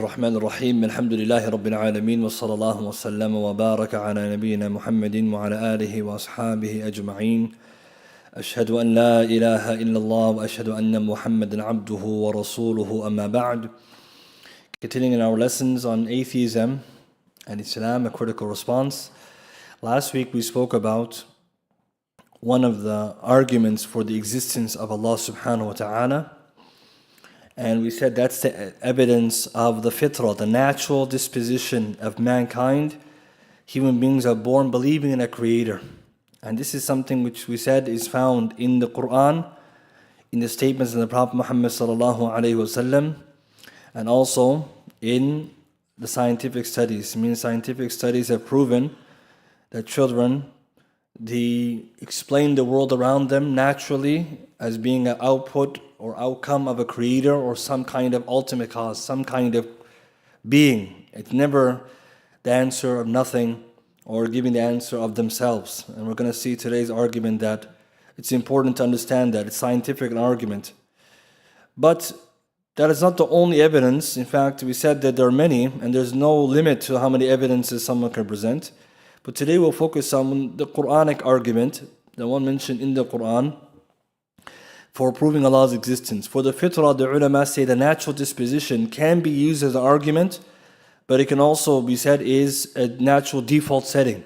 الرحمن الرحيم الحمد لله رب العالمين وصلى الله وسلم وبارك على نبينا محمد وعلى آله وأصحابه أجمعين أشهد أن لا إله إلا الله وأشهد أن محمدا عبده ورسوله أما بعد. Continuing in our lessons on atheism and Islam, a critical response. Last week we spoke about one of the arguments for the existence of Allah subhanahu wa ta'ala. And we said that's the evidence of the fitrah, the natural disposition of mankind. Human beings are born believing in a creator. And this is something which we said is found in the Quran, in the statements of the Prophet Muhammad sallallahu alaihi wasallam, and also in the scientific studies. I mean, scientific studies have proven that children, they explain the world around them naturally as being an output or outcome of a creator or some kind of ultimate cause, some kind of being. It's never the answer of nothing or giving the answer of themselves. And we're going to see today's argument that it's important to understand that. It's scientific argument. But that is not the only evidence. In fact, we said that there are many, and there's no limit to how many evidences someone can present. But today we'll focus on the Quranic argument, the one mentioned in the Quran, for proving Allah's existence. For the fitrah, the ulama say the natural disposition can be used as an argument, but it can also be said is a natural default setting.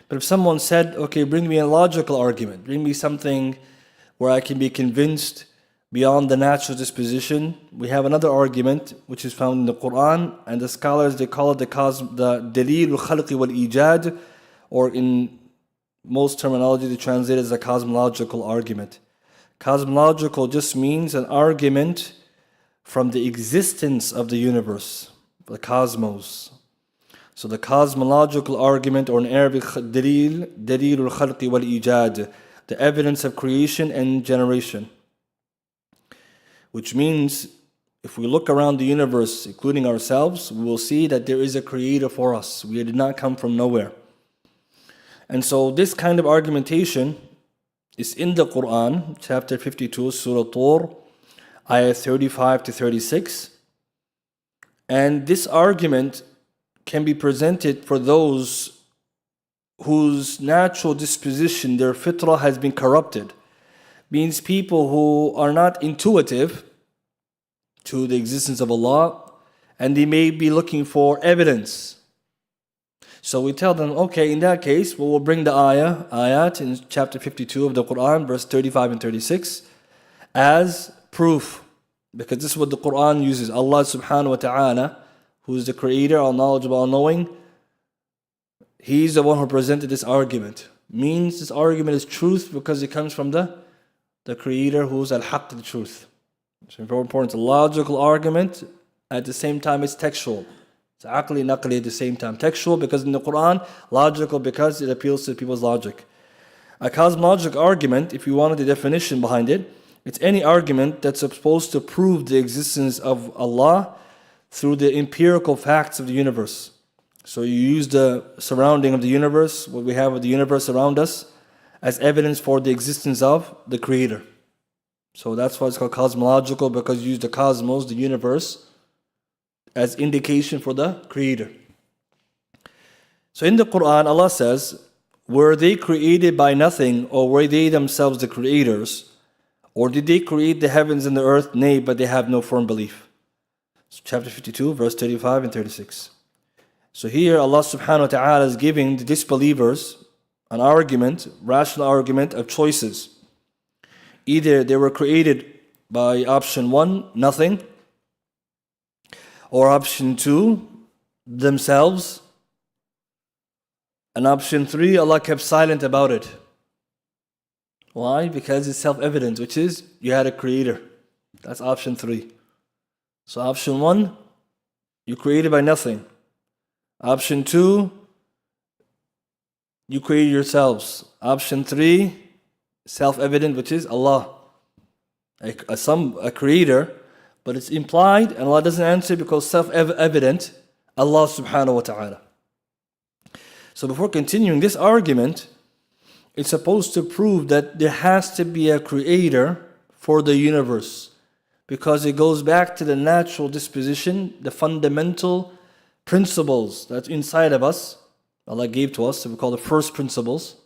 But if someone said, okay, bring me a logical argument, bring me something where I can be convinced beyond the natural disposition, we have another argument which is found in the Quran, and the scholars, they call it the dalil al-khalqi wal-ijad, or in most terminology they translate it as a cosmological argument. Cosmological just means an argument from the existence of the universe, the cosmos. So the cosmological argument, or in Arabic, dalil al-khalqi wal-ijad, the evidence of creation and generation. Which means, if we look around the universe, including ourselves, we will see that there is a creator for us. We did not come from nowhere. And so this kind of argumentation is in the Quran, chapter 52, Surah Tur, ayah 35 to 36. And this argument can be presented for those whose natural disposition, their fitrah, has been corrupted. Means people who are not intuitive to the existence of Allah, and they may be looking for evidence. So we tell them, okay, in that case, we'll bring the ayat in chapter 52 of the Quran, verse 35 and 36, as proof. Because this is what the Quran uses. Allah subhanahu wa ta'ala, who is the creator, all-knowledgeable, all-knowing, He's the one who presented this argument. Means this argument is truth because it comes from the creator, who's al-haqq, the truth. It's very important. It's a logical argument. At the same time, it's textual. It's aqli, naqli at the same time. Textual because in the Quran, logical because it appeals to people's logic. A cosmological argument, if you wanted the definition behind it, it's any argument that's supposed to prove the existence of Allah through the empirical facts of the universe. So you use the surrounding of the universe, what we have of the universe around us, as evidence for the existence of the creator. So that's why it's called cosmological, because you use the cosmos, the universe, as indication for the creator. So in the Quran, Allah says, were they created by nothing, or were they themselves the creators? Or did they create the heavens and the earth? Nay, but they have no firm belief. So chapter 52, verse 35 and 36. So here Allah subhanahu wa ta'ala is giving the disbelievers an argument, rational argument of choices. Either they were created by option 1, nothing, or option 2, themselves, and option 3, Allah kept silent about it. Why? Because it's self-evident, which is you had a creator. That's option 3. So option 1, you created by nothing. Option 2, you created yourselves. Option 3, self-evident, which is Allah. A creator, but it's implied, and Allah doesn't answer because self-evident, Allah subhanahu wa ta'ala. So before continuing this argument, it's supposed to prove that there has to be a creator for the universe. Because it goes back to the natural disposition, the fundamental principles that's inside of us, Allah gave to us, so we call the first principles.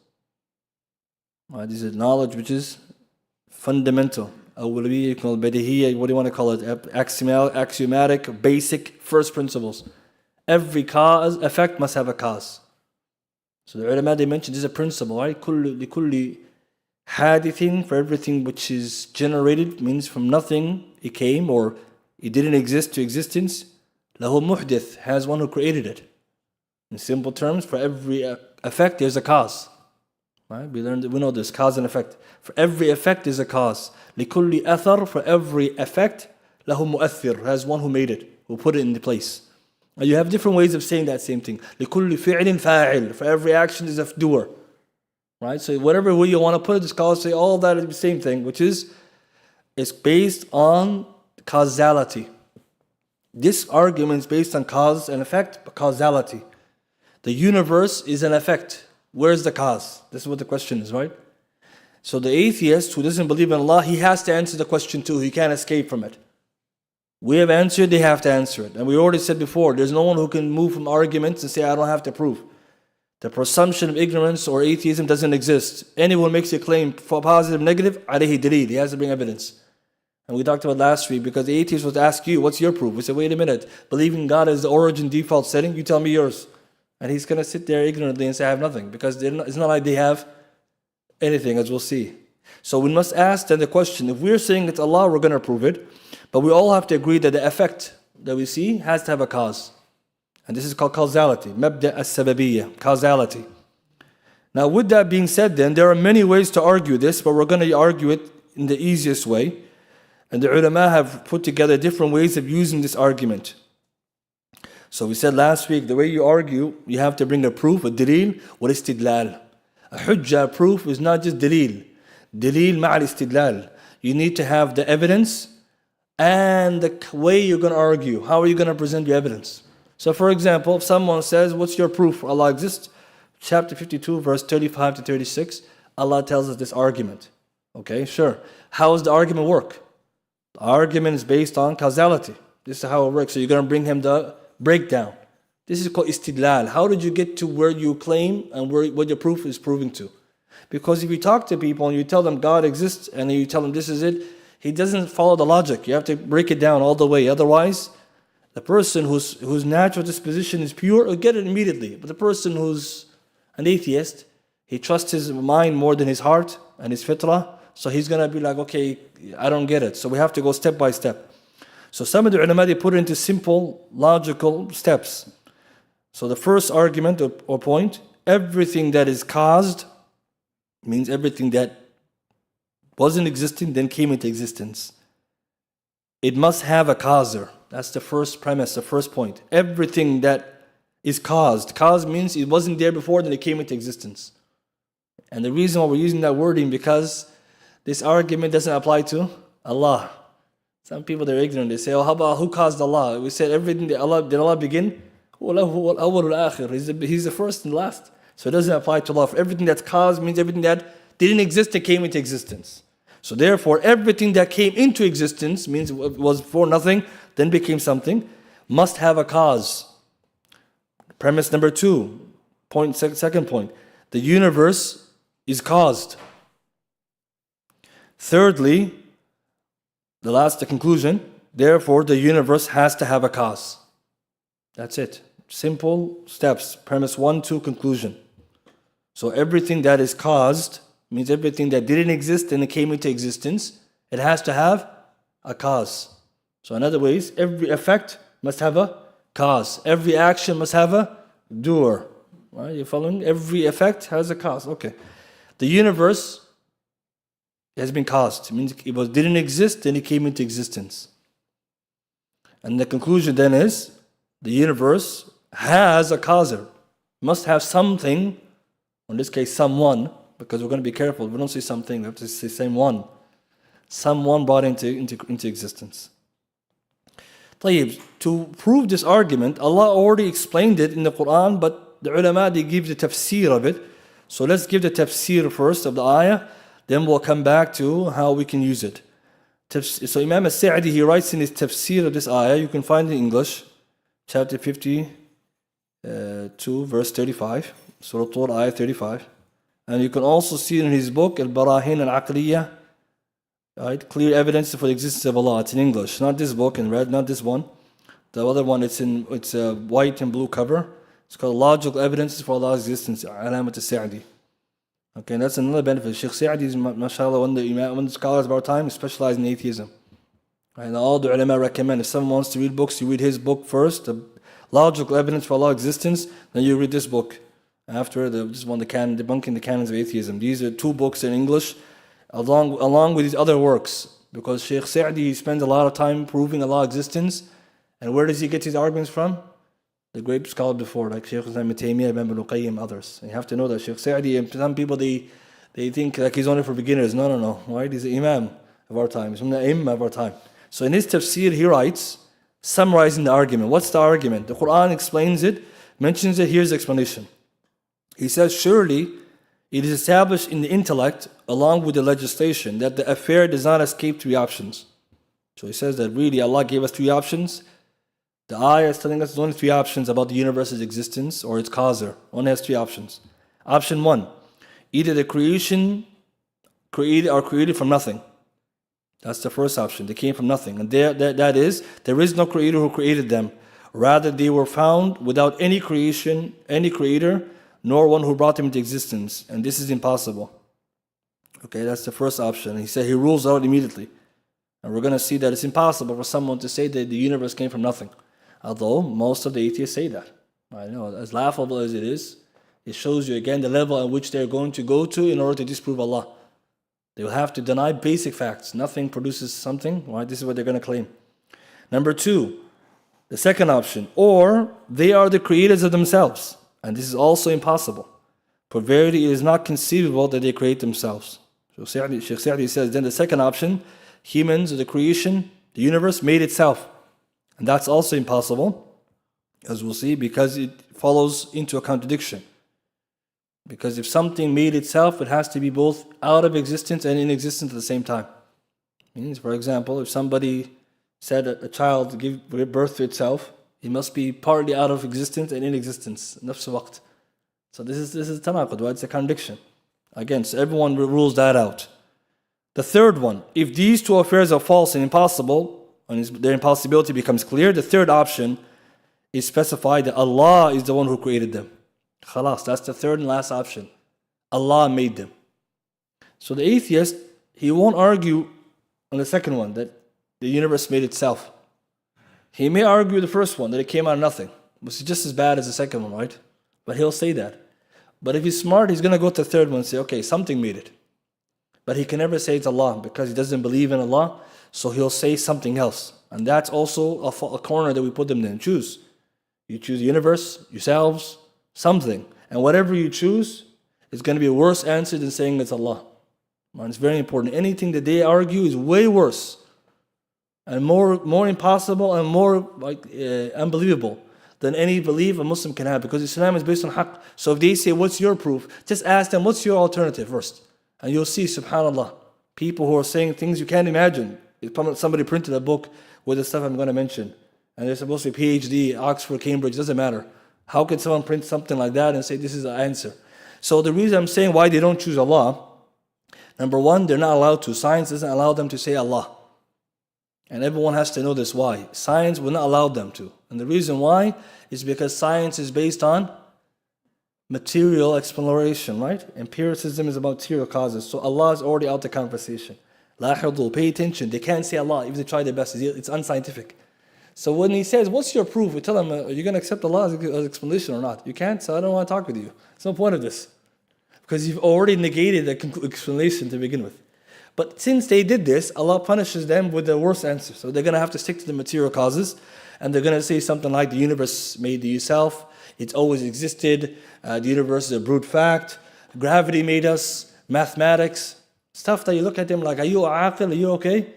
Right, this is knowledge which is fundamental. Awwaliyya, badihiyya, what do you want to call it? Axiomatic, basic, first principles. Every cause, effect must have a cause. So the ulama, they mentioned this is a principle, right? لِكُلِّ حادثٍ, for everything which is generated, means from nothing it came, or it didn't exist to existence. لَهُ مُحْدِث, has one who created it. In simple terms, for every effect there's a cause. Right? We know this, cause and effect. For every effect is a cause. لِكُلِّ أَثَرٍ, for every effect, لَهُ مُؤَثِّرٌ, has one who made it, who put it into place. Now you have different ways of saying that same thing. لِكُلِّ فِعْلٍ فَاعِلٍ, for every action is a doer. Right? So whatever way you want to put it, the scholars say all that is the same thing, which is it's based on causality. This argument is based on cause and effect, causality. The universe is an effect. Where's the cause? This is what the question is, right? So the atheist who doesn't believe in Allah, he has to answer the question too. He can't escape from it. We have answered, they have to answer it. And we already said before, there's no one who can move from arguments and say, I don't have to prove. The presumption of ignorance or atheism doesn't exist. Anyone makes a claim for positive, negative, alayhi dalil. He has to bring evidence. And we talked about last week, because the atheist was to ask you, what's your proof? We said, wait a minute, believing God is the origin default setting, you tell me yours. And he's going to sit there ignorantly and say, I have nothing. Because it's not like they have anything, as we'll see. So we must ask then the question, if we're saying it's Allah, we're going to prove it. But we all have to agree that the effect that we see has to have a cause. And this is called causality. Mabda as-sababiyya, causality. Now with that being said then, there are many ways to argue this, but we're going to argue it in the easiest way. And the ulama have put together different ways of using this argument. So we said last week, the way you argue, you have to bring a proof, a dalil, wal istidlal. A hujjah proof is not just dalil. Dalil ma'al istidlal. You need to have the evidence and the way you're going to argue. How are you going to present your evidence? So for example, if someone says, what's your proof Allah exists? Chapter 52, verse 35 to 36, Allah tells us this argument. Okay, sure. How does the argument work? The argument is based on causality. This is how it works. So you're going to bring him the breakdown. This is called istidlal. How did you get to where you claim and what your proof is proving to? Because if you talk to people and you tell them God exists and you tell them this is it, he doesn't follow the logic. You have to break it down all the way. Otherwise, the person whose natural disposition is pure will get it immediately. But the person who's an atheist, he trusts his mind more than his heart and his fitrah. So he's going to be like, okay, I don't get it. So we have to go step by step. So some of the ulama, they put it into simple, logical steps. So the first argument or point, everything that is caused means everything that wasn't existing then came into existence. It must have a causer. That's the first premise, the first point. Everything that is caused. Caused means it wasn't there before, then it came into existence. And the reason why we're using that wording, because this argument doesn't apply to Allah. Some people, they're ignorant. They say, oh, how about who caused Allah? We said everything that Allah, did Allah begin? He's the first and last. So it doesn't apply to Allah. Everything that's caused means everything that didn't exist that came into existence. So therefore, everything that came into existence means it was before nothing, then became something, must have a cause. Premise number 2, second point, the universe is caused. Thirdly, the conclusion, therefore the universe has to have a cause. That's it. Simple steps. Premise 1, 2, conclusion. So everything that is caused means everything that didn't exist and it came into existence, it has to have a cause. So in other ways, every effect must have a cause. Every action must have a doer. Right? You following? Every effect has a cause. Okay. The universe has been caused. It means it didn't exist, then it came into existence. And the conclusion then is, the universe has a causer. Must have something, in this case someone, because we're going to be careful. We don't say something, we have to say someone. Someone brought into existence. طيب, to prove this argument, Allah already explained it in the Quran, but the ulama, they give the tafsir of it. So let's give the tafsir first of the ayah, then we'll come back to how we can use it. So Imam al-Sa'di, he writes in his tafsir of this ayah, you can find it in English, chapter 52, verse 35, Surah Tur, ayah 35. And you can also see it in his book, Al-Barahin al-Aqliyah, right? Clear evidence for the existence of Allah. It's in English, not this book in red, not this one. The other one, it's a white and blue cover. It's called Logical Evidences for Allah's Existence, Alamat al-Sa'di. Okay, and that's another benefit. Sheikh Sa'di is, mashallah, one of the scholars of our time, specialized in atheism. And all the ulama recommend, if someone wants to read books, you read his book first, the Logical Evidence for Allah's Existence, then you read this book. After, this one, Debunking the Canons of Atheism. These are two books in English, along with these other works. Because Sheikh Sa'di spends a lot of time proving Allah's existence. And where does he get his arguments from? The great scholars before, like Shaykh Ibn Taymiyyah, Ibn Qayyim, others. And you have to know that Shaykh Sa'di, and some people, they think like he's only for beginners. No. Right? He's the Imam of our time. He's from the Imam of our time. So in his tafsir, he writes, summarizing the argument. What's the argument? The Quran explains it, mentions it, here's the explanation. He says, surely it is established in the intellect, along with the legislation, that the affair does not escape three options. So he says that really Allah gave us three options. The ayah is telling us there's only three options about the universe's existence or its causer. Only has three options. Option one, either the creation created from nothing. That's the first option. They came from nothing. And that is, there is no creator who created them. Rather, they were found without any creation, any creator, nor one who brought them into existence. And this is impossible. Okay, that's the first option. He said he rules out immediately. And we're going to see that it's impossible for someone to say that the universe came from nothing. Although most of the atheists say that. I know, as laughable as it is, it shows you again the level at which they're going to go to in order to disprove Allah. They will have to deny basic facts. Nothing produces something. Right? This is what they're going to claim. Number two, the second option. Or they are the creators of themselves. And this is also impossible. For verily it is not conceivable that they create themselves. So Sheikh Sa'di says, then the second option, humans or the creation, the universe made itself. And that's also impossible, as we'll see, because it follows into a contradiction. Because if something made itself, it has to be both out of existence and in existence at the same time. Means, for example, if somebody said that a child gave birth to itself, it must be partly out of existence and in existence. Nafs waqt. So this is tanaqud, right? It's a contradiction. Again, so everyone rules that out. The third one, if these two affairs are false and impossible, and their impossibility becomes clear, the third option is specified that Allah is the one who created them. Khalas, that's the third and last option. Allah made them. So the atheist, he won't argue on the second one, that the universe made itself. He may argue the first one, that it came out of nothing, which is just as bad as the second one, right? But he'll say that. But if he's smart, he's going to go to the third one and say, okay, something made it. But he can never say it's Allah because he doesn't believe in Allah. So he'll say something else. And that's also a corner that we put them in. Choose. You choose the universe, yourselves, something. And whatever you choose is going to be a worse answer than saying it's Allah. And it's very important. Anything that they argue is way worse and more impossible and more unbelievable than any belief a Muslim can have, because Islam is based on haqq. So if they say, what's your proof? Just ask them, what's your alternative first? And you'll see, subhanAllah, people who are saying things you can't imagine. Somebody printed a book with the stuff I'm going to mention. And they're supposed to be PhD, Oxford, Cambridge, doesn't matter. How can someone print something like that and say this is the answer? So the reason I'm saying why they don't choose Allah, number one, they're not allowed to. Science doesn't allow them to say Allah. And everyone has to know this why. Science will not allow them to. And the reason why is because science is based on material exploration, right? Empiricism is about material causes. So Allah is already out the conversation. لاحظوا, pay attention. They can't say Allah, even if they try their best. It's unscientific. So when he says, what's your proof? We tell him, are you going to accept Allah's explanation or not? You can't, so I don't want to talk with you. There's no point of this. Because you've already negated the explanation to begin with. But since they did this, Allah punishes them with the worst answer. So they're going to have to stick to the material causes. And they're going to say something like, the universe made yourself. It's always existed. The universe is a brute fact. Gravity made us. Mathematics. Stuff that you look at them like, are you aqil? Are you okay?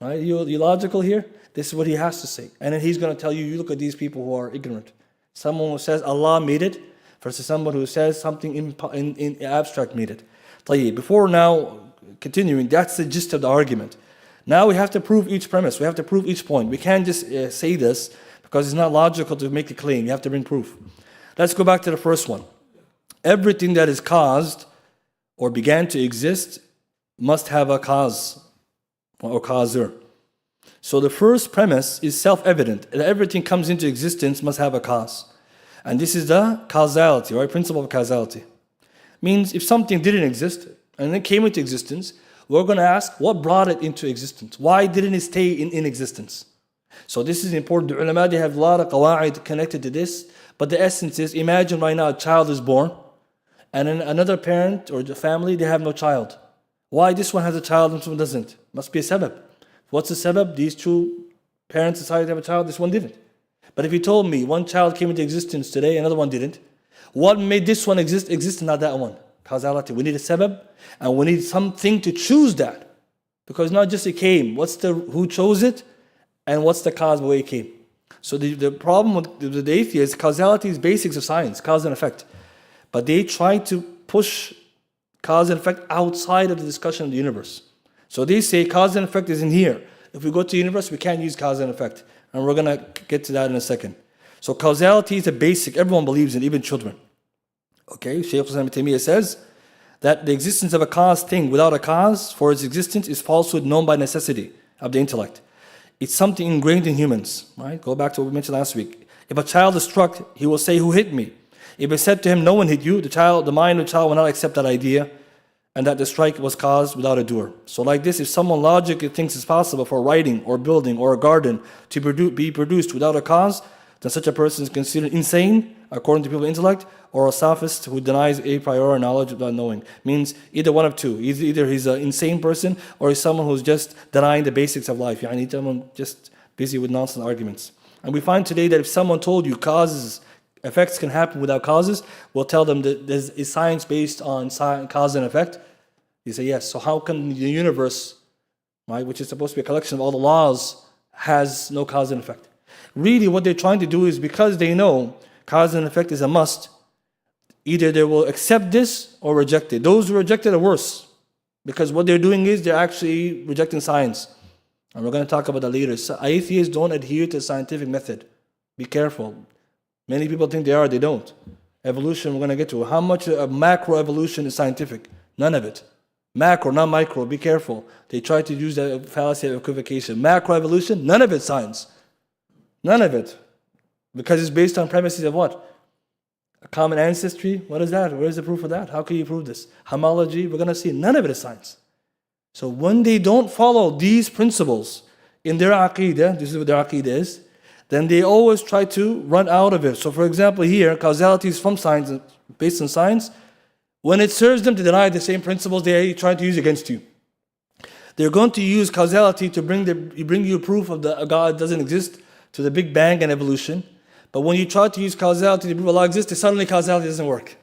Right? You logical here? This is what he has to say. And then he's going to tell you, you look at these people who are ignorant. Someone who says Allah made it versus someone who says something in abstract made it. طيب, before now continuing, that's the gist of the argument. Now we have to prove each premise. We have to prove each point. We can't just say this because it's not logical to make a claim. You have to bring proof. Let's go back to the first one. Everything that is caused or began to exist must have a cause or causer. So the first premise is self-evident. That everything comes into existence must have a cause. And this is the causality, right? Principle of causality. Means if something didn't exist and then came into existence, we're going to ask, what brought it into existence? Why didn't it stay in existence? So this is important. The ulama, they have a lot of qawa'id connected to this. But the essence is, imagine right now a child is born, and then another parent or the family, they have no child. Why this one has a child and this one doesn't? Must be a sabab. What's the sabab? These two parents decided to have a child, this one didn't. But if you told me one child came into existence today, another one didn't, what made this one exist and not that one? Causality. We need a sabab, and we need something to choose that. Because not just it came, who chose it, and what's the cause of where it came. So the problem with the atheists, causality is basics of science, cause and effect. But they try to push cause and effect outside of the discussion of the universe. So they say cause and effect is in here. If we go to the universe, we can't use cause and effect. And we're going to get to that in a second. So causality is a basic, everyone believes in, even children. Okay, Shaykh Islam Ibn Taymiyyah says that the existence of a cause thing without a cause for its existence is falsehood known by necessity of the intellect. It's something ingrained in humans, right? Go back to what we mentioned last week. If a child is struck, he will say, who hit me? If it's said to him, no one hit you, the mind of the child will not accept that idea and that the strike was caused without a doer. So like this, if someone logically thinks it's possible for writing or building or a garden to be produced without a cause, then such a person is considered insane, according to people's intellect, or a sophist who denies a priori knowledge without knowing. Means either one of two. Either he's an insane person or he's someone who's just denying the basics of life. Yani someone just busy with nonsense arguments. And we find today that if someone told you effects can happen without causes, we'll tell them that is science based on cause and effect? You say yes. So how come the universe, right, which is supposed to be a collection of all the laws, has no cause and effect? Really what they're trying to do is, because they know cause and effect is a must, either they will accept this or reject it. Those who reject it are worse, because what they're doing is they're actually rejecting science. And we're going to talk about that later. So atheists don't adhere to the scientific method. Be careful. Many people think they don't. Evolution, we're going to get to. How much of macro evolution is scientific? None of it. Macro, not micro, be careful. They try to use the fallacy of equivocation. Macro evolution, none of it science. None of it. Because it's based on premises of what? A common ancestry? What is that? Where is the proof of that? How can you prove this? Homology? We're going to see none of it is science. So when they don't follow these principles in their aqidah, this is what their aqidah is, then they always try to run out of it. So for example here, causality is from science, based on science. When it serves them to deny the same principles they try to use against you, they're going to use causality to bring you proof of a God doesn't exist, to the Big Bang and evolution. But when you try to use causality to prove Allah exists, suddenly causality doesn't work.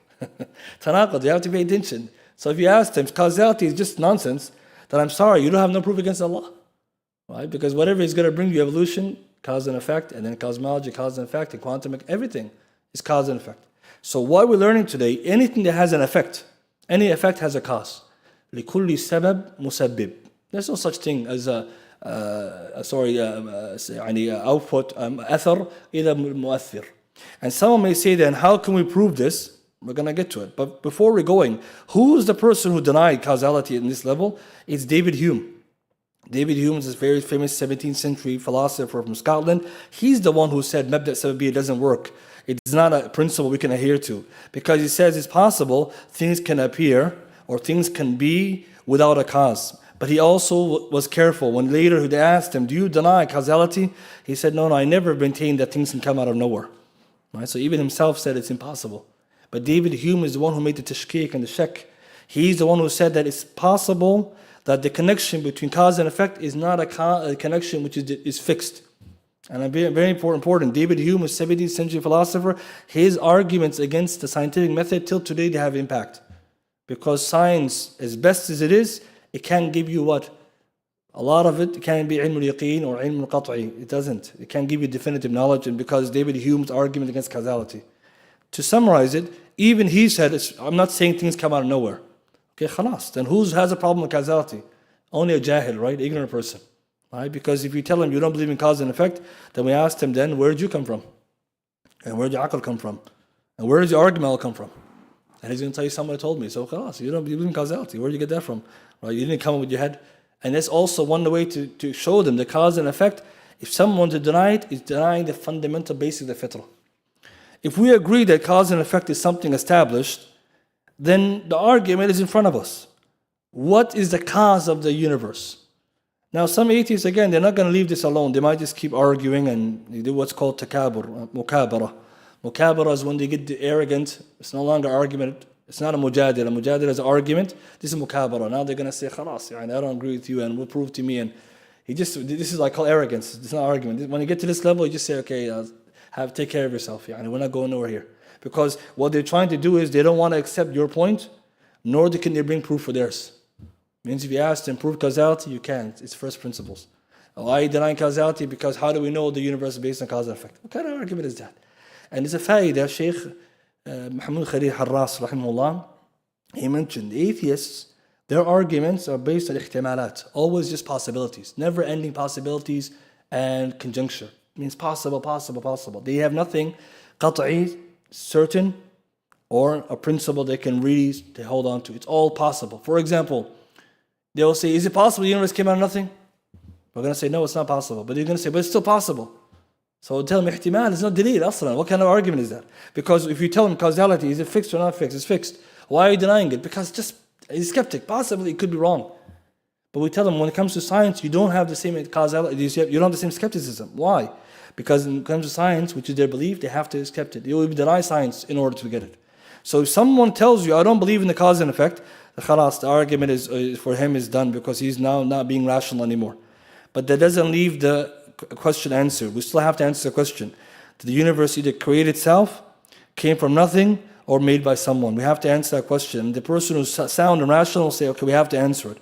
Tanaqud, you have to pay attention. So if you ask them, causality is just nonsense, then I'm sorry, you don't have no proof against Allah. Right? Because whatever is going to bring you evolution, cause and effect, and then cosmology, cause and effect, and quantum, everything is cause and effect. So what we're learning today, anything that has an effect, any effect has a cause. لِكُلِّ سَبَبْ مُسَبِّبْ. There's no such thing as output, أثر إذا مؤثر. And someone may say then, how can we prove this? We're going to get to it. But before we're going, who is the person who denied causality in this level? It's David Hume. David Hume is a very famous 17th century philosopher from Scotland. He's the one who said Mabda' Sababiyya doesn't work. It's not a principle we can adhere to. Because he says it's possible things can appear or things can be without a cause. But he also was careful. When later they asked him, do you deny causality? He said, no, I never maintained that things can come out of nowhere. Right? So even himself said it's impossible. But David Hume is the one who made the tashkik and the shak. He's the one who said that it's possible that the connection between cause and effect is not a connection which is fixed. And very, very important. David Hume, a 17th century philosopher, his arguments against the scientific method till today they have impact. Because science, as best as it is, it can give you what? A lot of it can be ilm al-yaqeen or ilm al-qat'i. It doesn't. It can give you definitive knowledge, and because David Hume's argument against causality. To summarize it, even he said, I'm not saying things come out of nowhere. Okay, khalas. Then who has a problem with causality? Only a jahil, right? Ignorant person. Right? Because if you tell him you don't believe in cause and effect, then we ask him then, where did you come from? And where did your aql come from? And where does your argument come from? And he's going to tell you, someone told me. So, khalas, you don't believe in causality. Where did you get that from? Right? You didn't come up with your head. And that's also one way to show them the cause and effect. If someone to deny it, is denying the fundamental basic of the fitrah. If we agree that cause and effect is something established, then the argument is in front of us. What is the cause of the universe? Now, some atheists, again, they're not going to leave this alone. They might just keep arguing and they do what's called takabur, mukabara. Mukabara is when they get arrogant. It's no longer argument. It's not a mujadila. Mujadila is an argument. This is mukabara. Now they're going to say, khalas, I don't agree with you and we'll prove to me. And this is like called arrogance. It's not argument. When you get to this level, you just say, okay, take care of yourself. We're not going nowhere here. Because what they're trying to do is they don't want to accept your point, nor can they bring proof for theirs. Means if you ask them prove causality, you can't. It's first principles. Why are you denying causality? Because how do we know the universe is based on cause and effect? What kind of argument is that? And it's a fa'idah, Shaykh Muhammad Khalil Harras, rahimahullah, he mentioned the atheists, their arguments are based on ihtimalat, always just possibilities, never ending possibilities and conjuncture. It means possible, possible, possible. They have nothing qat'i, certain, or a principle they can really hold on to. It's all possible. For example, they will say, is it possible the universe came out of nothing? We're going to say, no, it's not possible. But they're going to say, but it's still possible. So we'll tell them, ihtimal, it's not dalil, aslan. What kind of argument is that? Because if you tell them causality, is it fixed or not fixed? It's fixed. Why are you denying it? Because he's skeptic. Possibly it could be wrong. But we tell them, when it comes to science, you don't have the same causality, you don't have the same skepticism. Why? Because when it comes to science, which is their belief, they have to accept it. They will deny science in order to get it. So if someone tells you, I don't believe in the cause and effect, khalas, the argument is for him is done because he's now not being rational anymore. But that doesn't leave the question answered. We still have to answer the question. Did the universe either create itself, came from nothing, or made by someone? We have to answer that question. The person who's sound and rational will say, okay, we have to answer it.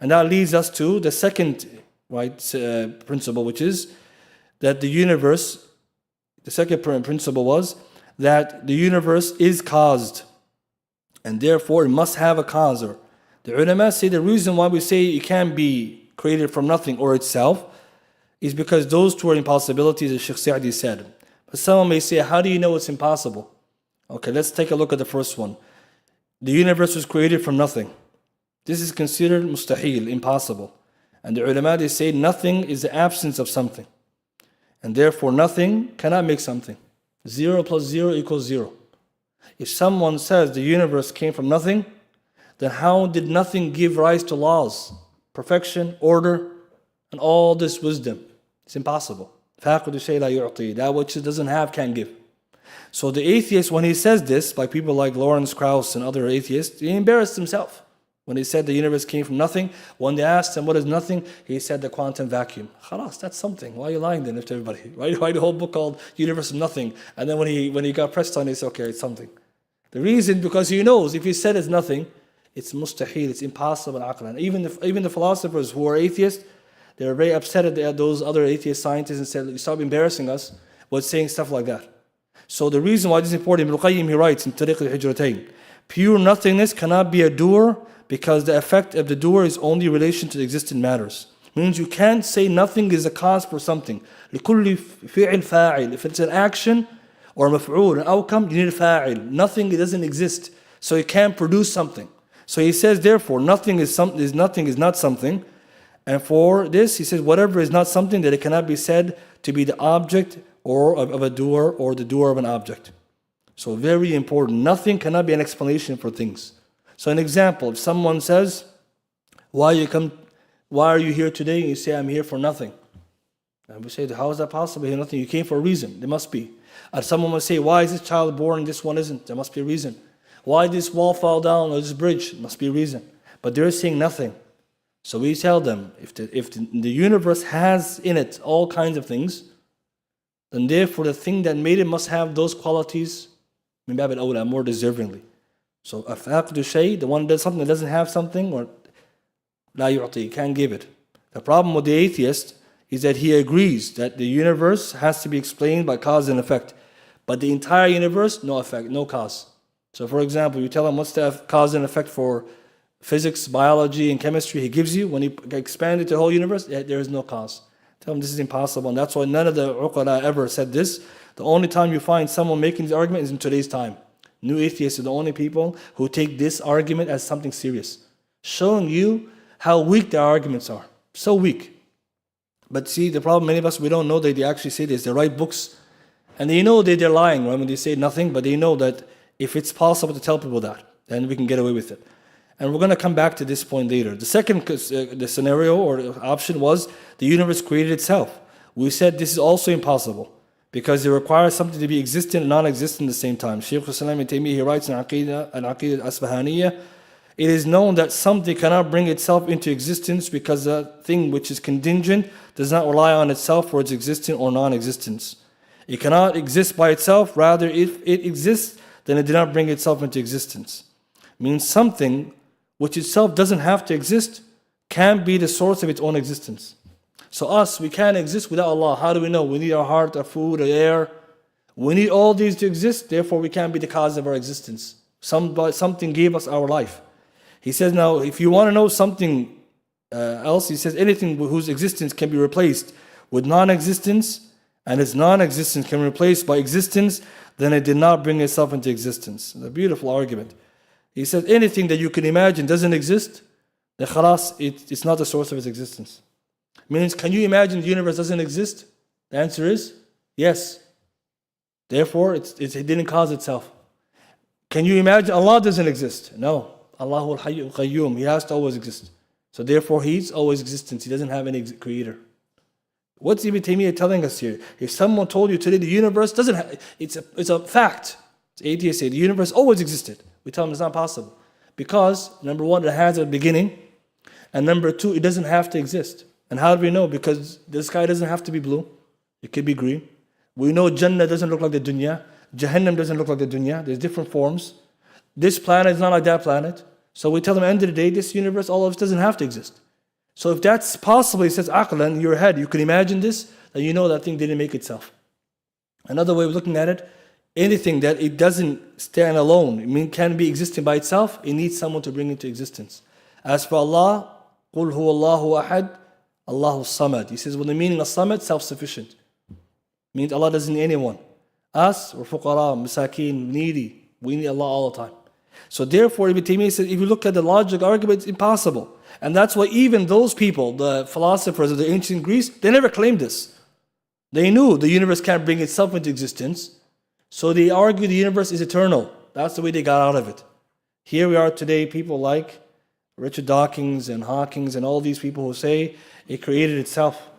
And that leads us to the second principle, which is that the universe, the second principle was that the universe is caused. And therefore, it must have a causer. The ulama say the reason why we say it can be created from nothing or itself is because those two are impossibilities, as Sheikh Sa'di said. But someone may say, how do you know it's impossible? Okay, let's take a look at the first one. The universe was created from nothing. This is considered mustahil, impossible. And the ulama, they say nothing is the absence of something. And therefore, nothing cannot make something. 0 plus 0 equals 0. If someone says the universe came from nothing, then how did nothing give rise to laws, perfection, order, and all this wisdom? It's impossible. That which it doesn't have can give. So the atheist, when he says this, by people like Lawrence Krauss and other atheists, he embarrassed himself. When he said the universe came from nothing, when they asked him what is nothing, he said the quantum vacuum. Khalas, that's something. Why are you lying then to everybody? Why the whole book called Universe of Nothing? And then when he got pressed on it, he said, okay, it's something. The reason, because he knows if he said it's nothing, it's mustahil, it's impossible. And even the philosophers who are atheists, they were very upset at those other atheist scientists and said, stop embarrassing us with saying stuff like that. So the reason why this is important, Ibn al-Qayyim, he writes in Tariq al-Hijratain, pure nothingness cannot be a doer because the effect of the doer is only relation to the existing matters. Means you can't say nothing is a cause for something. لِكُلِّ فِعِلْ فَاعِلْ. If it's an action or a maf'ul, an outcome, you need a fa'il. Nothing, it doesn't exist. So it can't produce something. So he says, therefore, nothing is not something. And for this, he says, whatever is not something, that it cannot be said to be the object or of a doer or the doer of an object. So very important. Nothing cannot be an explanation for things. So an example, if someone says, why are you here today? And you say, I'm here for nothing. And we say, how is that possible? You're nothing. You came for a reason. There must be. And someone will say, why is this child born and this one isn't? There must be a reason. Why did this wall fall down or this bridge? There must be a reason. But they're saying nothing. So we tell them, if the universe has in it all kinds of things, then therefore the thing that made it must have those qualities, min bab al-awla, more deservingly. So afaqdu shay, the one that does something that doesn't have something, or la yu'ti, can't give it. The problem with the atheist is that he agrees that the universe has to be explained by cause and effect. But the entire universe, no effect, no cause. So for example, you tell him what's the cause and effect for physics, biology, and chemistry he gives you, when he expanded the whole universe, there is no cause. Tell him this is impossible. And that's why none of the uqala ever said this. The only time you find someone making this argument is in today's time. New atheists are the only people who take this argument as something serious, showing you how weak their arguments are. So weak. But see, the problem, many of us, we don't know that they actually say this. They write books, and they know that they're lying, right? When they say nothing, but they know that if it's possible to tell people that, then we can get away with it. And we're going to come back to this point later. The second the scenario or option was the universe created itself. We said this is also impossible because it requires something to be existent and non-existent at the same time. Shaykh Sulayman he writes in Al-Aqidah al-Asbahaniyah, it is known that something cannot bring itself into existence because a thing which is contingent does not rely on itself for its existence or non-existence. It cannot exist by itself, rather if it exists, then it did not bring itself into existence. Means something which itself doesn't have to exist can be the source of its own existence. So us, we can't exist without Allah. How do we know? We need our heart, our food, our air. We need all these to exist, therefore we can't be the cause of our existence. Something gave us our life. He says now, if you want to know something else, he says anything whose existence can be replaced with non-existence, and its non-existence can be replaced by existence, then it did not bring itself into existence. It's a beautiful argument. He says anything that you can imagine doesn't exist, then khalas, it's not the source of its existence. Means, can you imagine the universe doesn't exist? The answer is yes. Therefore, it didn't cause itself. Can you imagine Allah doesn't exist? No. Allahul Hayyul Qayyum. He has to always exist. So therefore, He's always existence. He doesn't have any creator. What's Ibn Taymiyyah telling us here? If someone told you today the universe doesn't have, it's a fact. Atheists say the universe always existed. We tell them it's not possible. Because, number one, it has a beginning. And number two, it doesn't have to exist. And how do we know? Because the sky doesn't have to be blue. It could be green. We know Jannah doesn't look like the dunya. Jahannam doesn't look like the dunya. There's different forms. This planet is not like that planet. So we tell them at the end of the day, this universe, all of it doesn't have to exist. So if that's possible, he says, aqlan, in your head, you can imagine this, then you know that thing didn't make itself. Another way of looking at it, anything that it doesn't stand alone, can be existing by itself, it needs someone to bring into existence. As for Allah, قُلْ هُوَ اللَّهُ أَحَدٌ Allahu Samad. He says, well, the meaning of Samad, self-sufficient. Means Allah doesn't need anyone. Us, we're fuqara, masakeen, needy. We need Allah all the time. So therefore, Ibn Taymiyyah says, if you look at the logic argument, it's impossible. And that's why even those people, the philosophers of the ancient Greece, they never claimed this. They knew the universe can't bring itself into existence. So they argue the universe is eternal. That's the way they got out of it. Here we are today, people like Richard Dawkins and Hawkins and all these people who say it created itself.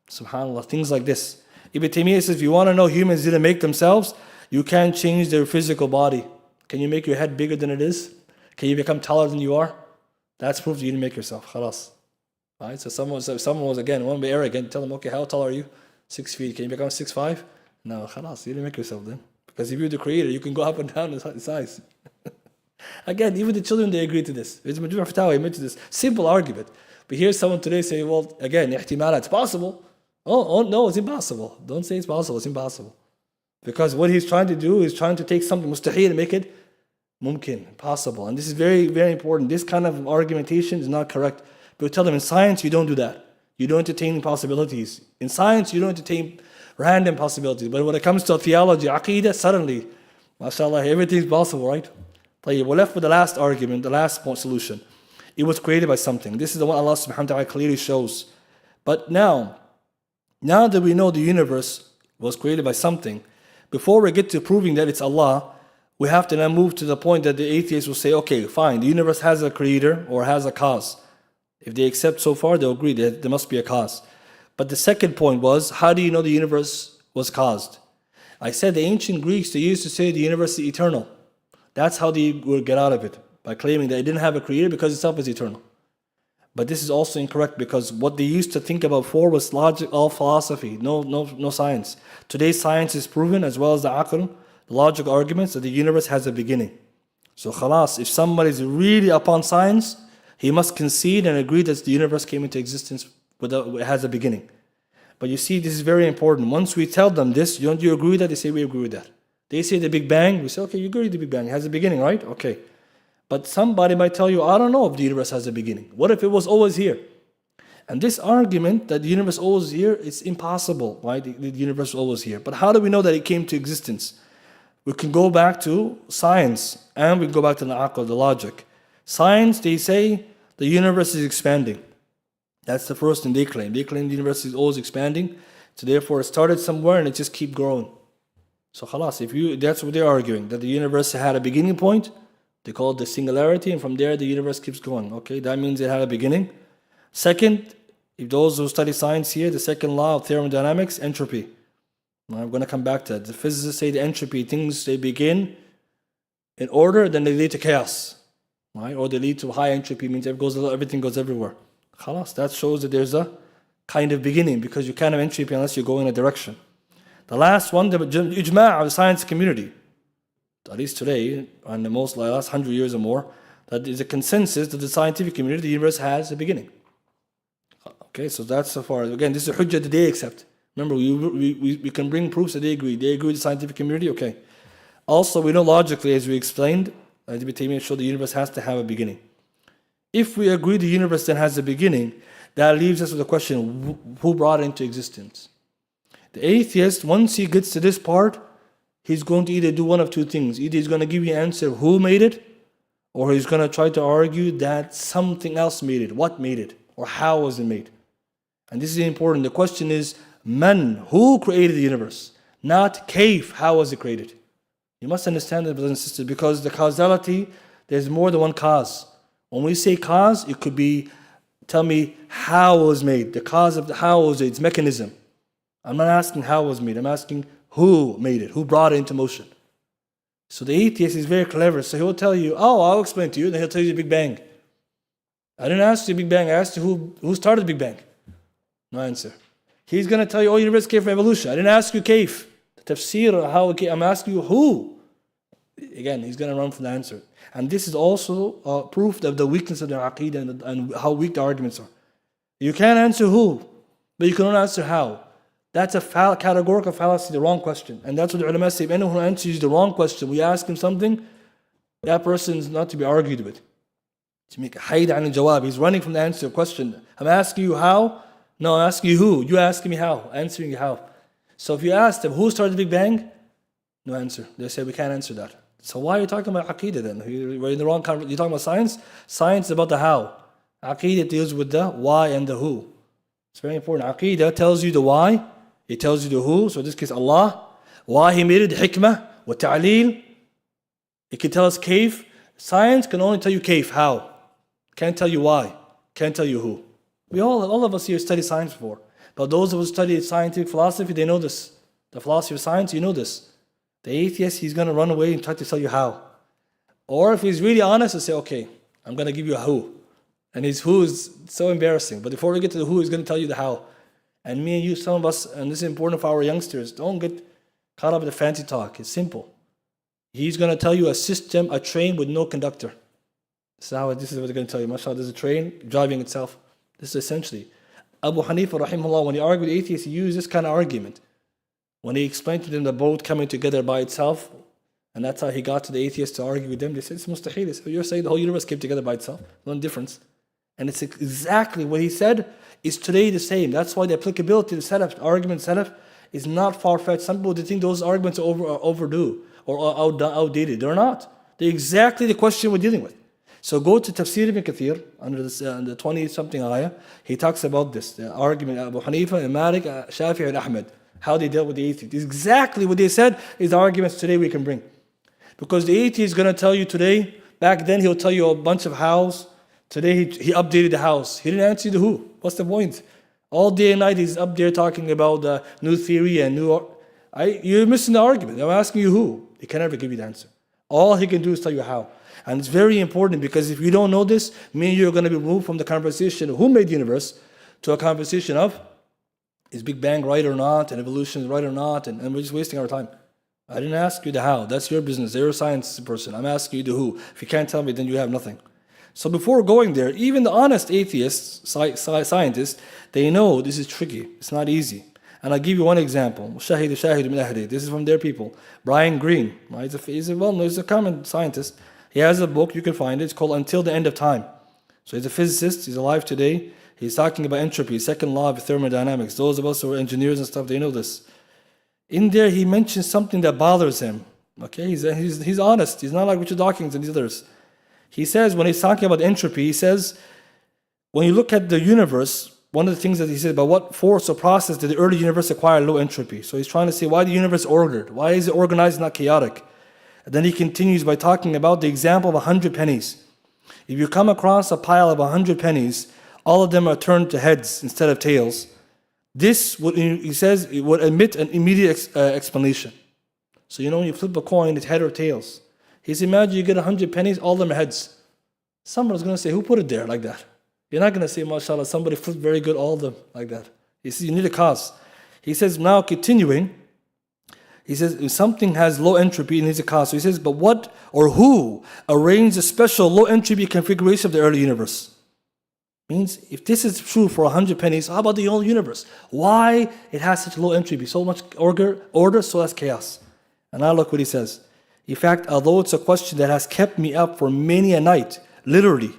SubhanAllah, things like this. Ibn Taymiyyah says, if you want to know humans didn't make themselves, you can't change their physical body. Can you make your head bigger than it is? Can you become taller than you are? That's proof that you didn't make yourself. Khalas. Right? So someone was, again, want to be arrogant, tell them, okay, how tall are you? 6 feet. Can you become 6'5"? No, khalas, you didn't make yourself then. Because if you're the creator, you can go up and down in size. Again, even the children, they agree to this. There's Majmu' Fatawa, he mentioned this. Simple argument. But here's someone today say, well, again, ihtimala, it's possible. Oh, no, it's impossible. Don't say it's possible, it's impossible. Because what he's trying to do is trying to take something mustahil and make it mumkin, possible. And this is very, very important. This kind of argumentation is not correct. But we tell them in science, you don't do that. You don't entertain possibilities. In science, you don't entertain random possibilities. But when it comes to theology, aqidah, suddenly, mashallah, everything's possible, right? We're left with the last argument, the last solution. It was created by something. This is the one Allah subhanahu wa ta'ala clearly shows. But now that we know the universe was created by something, before we get to proving that it's Allah, we have to now move to the point that the atheists will say, okay, fine, the universe has a creator or has a cause. If they accept so far, they'll agree that there must be a cause. But the second point was, how do you know the universe was caused? I said the ancient Greeks, they used to say the universe is eternal. That's how they would get out of it, by claiming that it didn't have a creator because itself is eternal. But this is also incorrect because what they used to think about before was logic, all philosophy, no science. Today's science is proven, as well as the aql, the logical arguments, that the universe has a beginning. So khalas, if somebody is really upon science, he must concede and agree that the universe came into existence, it has a beginning. But you see, this is very important. Once we tell them this, don't you agree with that? They say, we agree with that. They say the Big Bang, we say, okay, you agree with the Big Bang, it has a beginning, right? Okay. But somebody might tell you, I don't know if the universe has a beginning. What if it was always here? And this argument that the universe always here, it's impossible, right? The universe is always here. But how do we know that it came to existence? We can go back to science, and we can go back to the aql, the logic. Science, they say the universe is expanding. That's the first thing they claim. They claim the universe is always expanding. So therefore, it started somewhere and it just keeps growing. So khalas, that's what they're arguing, that the universe had a beginning point. They call it the singularity, and from there the universe keeps going. Okay, that means it had a beginning. Second, if those who study science here, the second law of thermodynamics, entropy. Now, I'm going to come back to that. The physicists say the entropy, things, they begin in order, then they lead to chaos. Right? Or they lead to high entropy, means everything goes everywhere. Khalas, that shows that there's a kind of beginning, because you can't have entropy unless you go in a direction. The last one, the ijma' of the science community, at least today, and the last 100 years or more, that is a consensus that the scientific community, the universe has a beginning. Okay, so that's so far. Again, this is a hujjah that they accept. Remember, we can bring proofs that they agree. They agree with the scientific community, okay. Also, we know logically, as we explained, Ibn Taymiyyah showed the universe has to have a beginning. If we agree the universe then has a beginning, that leaves us with the question, who brought it into existence? The atheist, once he gets to this part, he's going to either do one of two things. Either he's going to give you an answer, who made it, or he's going to try to argue that something else made it. What made it? Or how was it made? And this is important. The question is, man, who created the universe? Not kayf, how was it created? You must understand that, brothers and sisters, because the causality, there's more than one cause. When we say cause, it could be, tell me how it was made. The cause of how was it, its mechanism. I'm not asking how it was made. I'm asking who made it, who brought it into motion. So the atheist is very clever. So he'll tell you, oh, I'll explain to you. Then he'll tell you the Big Bang. I didn't ask you the Big Bang. I asked you who started the Big Bang. No answer. He's going to tell you, oh, universe came from evolution. I didn't ask you kayf. The tafsir, how it came. I'm asking you who. Again, he's going to run from the answer. And this is also proof of the weakness of their aqeedah and how weak the arguments are. You can't answer who, but you can only answer how. That's a categorical fallacy, the wrong question. And that's what the ulama say. If anyone who answers the wrong question, we ask him something, that person is not to be argued with. To make a hayd an al-jawab. He's running from the answer to the question. I'm asking you how. No, I'm asking you who. You asking me how. Answering you how. So if you ask them, who started the Big Bang? No answer. They say, we can't answer that. So why are you talking about aqeedah then? You're in the wrong conversation. You're talking about science? Science is about the how. Aqeedah deals with the why and the who. It's very important. Aqeedah tells you the why. It tells you the who. So in this case, Allah. Why He made it, the hikmah, wa ta'leel. It can tell us kayf. Science can only tell you kayf, how. Can't tell you why. Can't tell you who. All of us here study science before. But those who study scientific philosophy, they know this. The philosophy of science, you know this. The atheist, he's going to run away and try to tell you how. Or if he's really honest, he'll say, okay, I'm going to give you a who. And his who is so embarrassing. But before we get to the who, he's going to tell you the how. And me and you, some of us, and this is important for our youngsters, don't get caught up in the fancy talk. It's simple. He's going to tell you a system, a train with no conductor. This is what they're going to tell you. MashaAllah, there's a train driving itself. This is essentially. Abu Hanifa, rahimahullah, when he argued with atheists, he used this kind of argument. When he explained to them the boat coming together by itself, and that's how he got to the atheists to argue with them, they said, it's mustahil. So you're saying the whole universe came together by itself. No difference. And it's exactly what he said is today the same. That's why the applicability to the argument salaf is not far-fetched. Some people, they think those arguments are overdue or outdated. They're not. They're exactly the question we're dealing with. So go to Tafsir ibn Kathir, under the 20-something ayah. He talks about this, the argument Abu Hanifa and Malik, Shafi'i and Ahmed, how they dealt with the atheists. Exactly what they said is the arguments today we can bring. Because the atheist is going to tell you today, back then he'll tell you a bunch of hows. Today he updated the house. He didn't answer the who. What's the point? All day and night he's up there talking about the new theory and you're missing the argument. I'm asking you who. He can never give you the answer. All he can do is tell you how. And it's very important because if you don't know this, me and you are going to be moved from the conversation of who made the universe to a conversation of is Big Bang right or not, and evolution is right or not, and we're just wasting our time. I didn't ask you the how. That's your business. You're a science person. I'm asking you the who. If you can't tell me, then you have nothing. So before going there, even the honest atheists, scientists, they know this is tricky. It's not easy. And I'll give you one example. This is from their people. Brian Greene, right? He's a common scientist. He has a book, you can find it. It's called Until the End of Time. So he's a physicist. He's alive today. He's talking about entropy, second law of thermodynamics. Those of us who are engineers and stuff, they know this. In there, he mentions something that bothers him. Okay, he's honest. He's not like Richard Dawkins and these others. He says, when he's talking about entropy, he says, when you look at the universe, one of the things that he says about what force or process did the early universe acquire low entropy. So he's trying to say why the universe is ordered. Why is it organized, not chaotic? And then he continues by talking about the example of 100 pennies. If you come across a pile of 100 pennies, all of them are turned to heads instead of tails. This, he says, it would admit an immediate explanation. So when you flip a coin, it's head or tails. He says, imagine you get 100 pennies, all of them are heads. Someone's going to say, who put it there like that? You're not going to say, mashallah, somebody flipped very good, all of them like that. He says, you need a cause. He says, now continuing, he says, if something has low entropy, it needs a cause. So he says, but what or who arranged a special low entropy configuration of the early universe? Means if this is true for 100 pennies, how about the whole universe? Why it has such low entropy, so much order, so less chaos? And now look what he says. In fact, although it's a question that has kept me up for many a night, literally.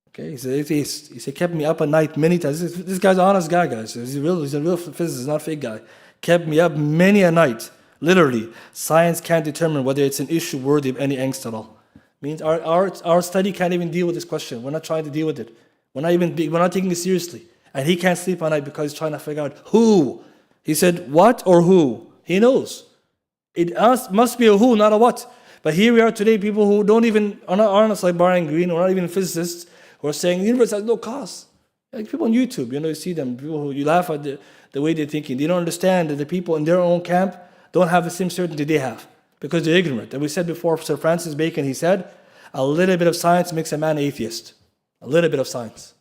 Okay, he's an atheist. He said, kept me up at night many times. This guy's an honest guy, guys. He's a real physicist, not a fake guy. Kept me up many a night, literally. Science can't determine whether it's an issue worthy of any angst at all. Means our study can't even deal with this question. We're not trying to deal with it. We're not taking it seriously. And he can't sleep at night because he's trying to figure out who. He said, what or who? He knows. It must be a who, not a what. But here we are today, people who are not like Brian Greene, or not even physicists, who are saying the universe has no cause. Like people on YouTube, you see them, people who you laugh at the way they're thinking. They don't understand that the people in their own camp don't have the same certainty they have because they're ignorant. And we said before, Sir Francis Bacon, he said, a little bit of science makes a man atheist. A little bit of science.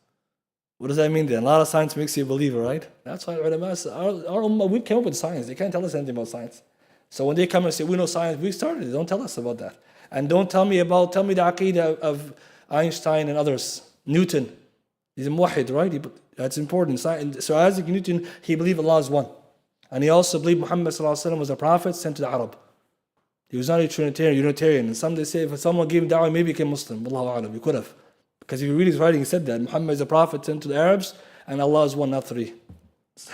What does that mean then? A lot of science makes you a believer, right? That's why our ummah, we came up with science. They can't tell us anything about science. So when they come and say, we know science, we started it. Don't tell us about that. And don't tell me the aqidah of Einstein and others. Newton. He's a muwahid, right? That's important. So Isaac Newton, he believed Allah is one. And he also believed Muhammad ﷺ was a prophet sent to the Arab. He was not a Trinitarian, Unitarian. And some they say, if someone gave him da'wah, maybe he became Muslim. Wallahu a'lam, he could have. Because if you read his writing, he said that Muhammad is a prophet sent to the Arabs, and Allah is one, not three.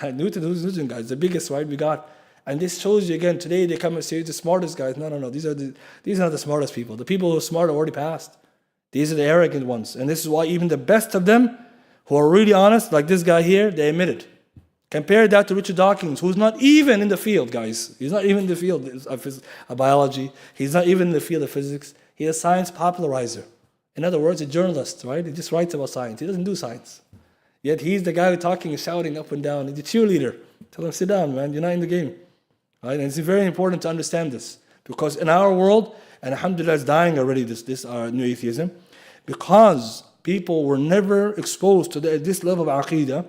Newton, who's Newton, guys? The biggest, right? We got. And this shows you again, today they come and say, the smartest guys. No. These are not the smartest people. The people who are smart are already passed. These are the arrogant ones. And this is why even the best of them, who are really honest, like this guy here, they admit it. Compare that to Richard Dawkins, who's not even in the field, guys. He's not even in the field of biology. He's not even in the field of physics. He's a science popularizer. In other words, a journalist, right? He just writes about science. He doesn't do science. Yet he's the guy who's talking and shouting up and down. He's a cheerleader. Tell him, sit down, man. You're not in the game. Right? And it's very important to understand this. Because in our world, and alhamdulillah, it's dying already, this new atheism, because people were never exposed to this level of aqidah.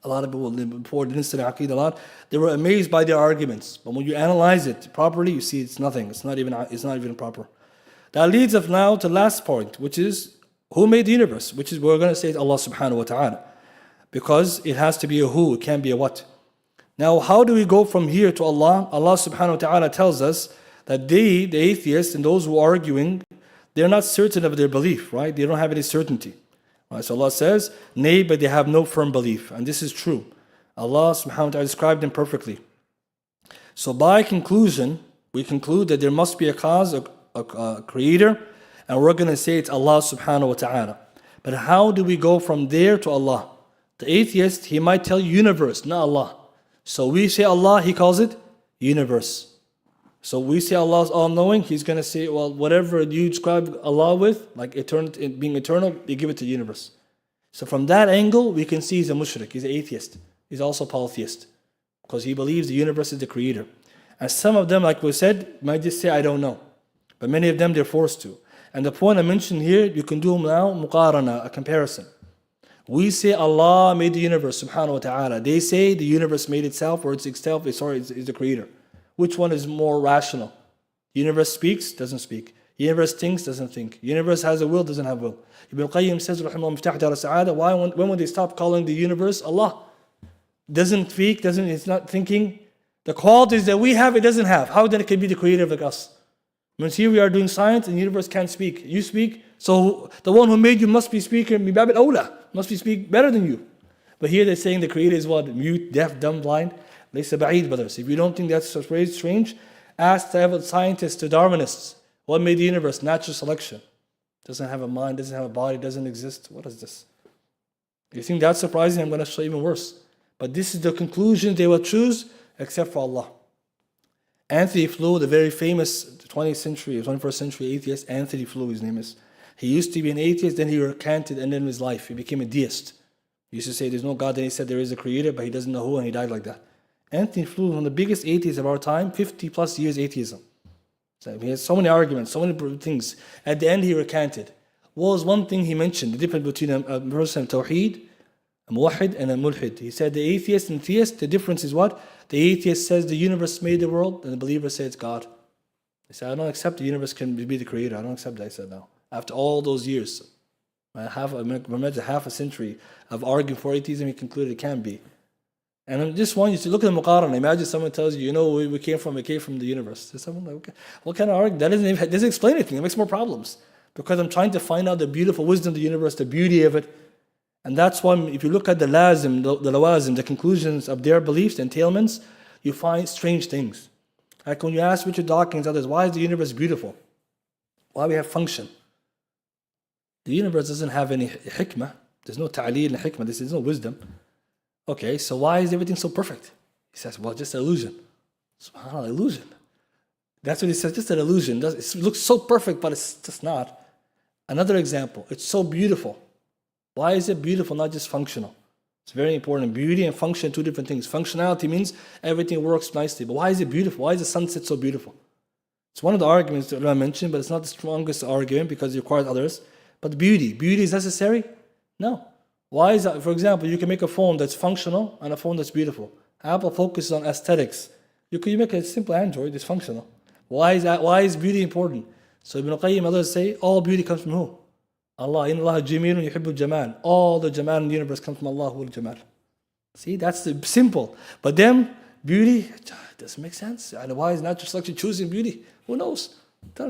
A lot of people before didn't study aqidah a lot. They were amazed by their arguments. But when you analyze it properly, you see it's nothing. It's not even proper. That leads us now to the last point, which is who made the universe, which is we're going to say it's Allah subhanahu wa ta'ala. Because it has to be a who, it can't be a what. Now, how do we go from here to Allah? Allah subhanahu wa ta'ala tells us that they, the atheists and those who are arguing, they're not certain of their belief, right? They don't have any certainty. Right? So Allah says, nay, but they have no firm belief. And this is true. Allah subhanahu wa ta'ala described them perfectly. So by conclusion, we conclude that there must be a cause, a creator, and we're going to say it's Allah subhanahu wa ta'ala. But how do we go from there to Allah? The atheist, he might tell you universe, not Allah. So we say Allah, he calls it universe. So we say Allah is all-knowing, he's going to say, well, whatever you describe Allah with, like being eternal, you give it to the universe. So from that angle, we can see he's a mushrik, he's an atheist. He's also a polytheist, because he believes the universe is the creator. And some of them, like we said, might just say, I don't know. But many of them, they're forced to. And the point I mentioned here, you can do now, muqarana, a comparison. We say Allah made the universe, subhanahu wa ta'ala. They say the universe made itself, or it's the creator. Which one is more rational? Universe speaks, doesn't speak. Universe thinks, doesn't think. Universe has a will, doesn't have will. Ibn Qayyim says, when would they stop calling the universe Allah? Doesn't speak, it's not thinking. The qualities that we have, it doesn't have. How then it can be the creator like us? Means here we are doing science and the universe can't speak. You speak, so the one who made you must be speaking, min babil awla, must be speak better than you. But here they're saying the creator is what? Mute, deaf, dumb, blind. Laysa ba'id, brothers. If you don't think that's very strange, ask the scientists, the Darwinists, what made the universe? Natural selection. Doesn't have a mind, doesn't have a body, doesn't exist. What is this? You think that's surprising? I'm going to show you even worse. But this is the conclusion they will choose, except for Allah. Anthony Flew, the very famous 20th century, 21st century atheist, Anthony Flew, his name is. He used to be an atheist, then he recanted, and then in his life, he became a deist. He used to say there's no God, then he said there is a creator, but he doesn't know who, and he died like that. Anthony Flew, one of the biggest atheists of our time, 50 plus years atheism. So he has so many arguments, so many things. At the end, he recanted. What was one thing he mentioned? The difference between a person of Tawheed, a Muwahid, and a Mulhid. He said the atheist and theist, the difference is what? The atheist says the universe made the world, and the believer says it's God. He said, I don't accept the universe can be the creator. I don't accept that. I said, no. After all those years, half a century of arguing for atheism, he concluded it can't be. And I just want you to look at the muqarana. Imagine someone tells you, we came from the universe. There's someone like, okay, what kind of argument? That doesn't explain anything. It makes more problems. Because I'm trying to find out the beautiful wisdom of the universe, the beauty of it. And that's why if you look at the lazim, the lawazim, the conclusions of their beliefs, the entailments, you find strange things. Like when you ask Richard Dawkins and others, why is the universe beautiful? Why we have function? The universe doesn't have any hikmah. There's no ta'leel and hikmah. There's no wisdom. Okay, so why is everything so perfect? He says, well, just an illusion. SubhanAllah, illusion. That's what he says, just an illusion. It looks so perfect, but it's just not. Another example, it's so beautiful. Why is it beautiful, not just functional? It's very important. Beauty and function, two different things. Functionality means everything works nicely. But why is it beautiful? Why is the sunset so beautiful? It's one of the arguments that I mentioned, but it's not the strongest argument because it requires others. But beauty is necessary? No. Why is that? For example, you can make a phone that's functional and a phone that's beautiful. Apple focuses on aesthetics. You make a simple Android, it's functional. Why is that? Why is beauty important? So Ibn Qayyim, others say, all beauty comes from who? Allah. Inna Allah jamilun yuhibbul jamal. All the jamal in the universe comes from Allah wal jamal. See, that's the simple. But then, beauty, it doesn't make sense. And why is natural selection choosing beauty? Who knows?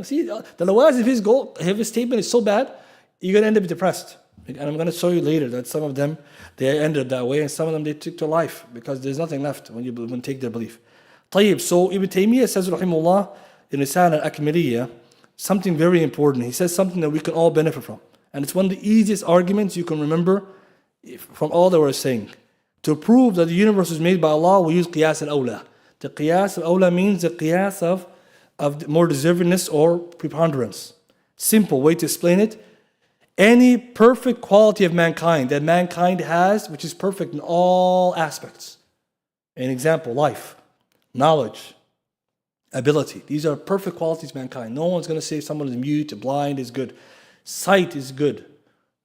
See, the lawaz of his goal, if his statement is so bad, you're going to end up depressed. And I'm going to show you later that some of them, they ended that way, and some of them, they took to life, because there's nothing left when you take their belief. طيب, so Ibn Taymiyyah says, rahimahullah, in Risala al-Akmaliyya, something very important. He says something that we can all benefit from. And it's one of the easiest arguments you can remember from all that we're saying. To prove that the universe was made by Allah, we use qiyas al-awla. The qiyas al-awla means the qiyas of more deservedness or preponderance. Simple way to explain it. Any perfect quality of mankind that mankind has, which is perfect in all aspects. An example, life, knowledge, ability. These are perfect qualities of mankind. No one's going to say someone is mute, blind is good. Sight is good.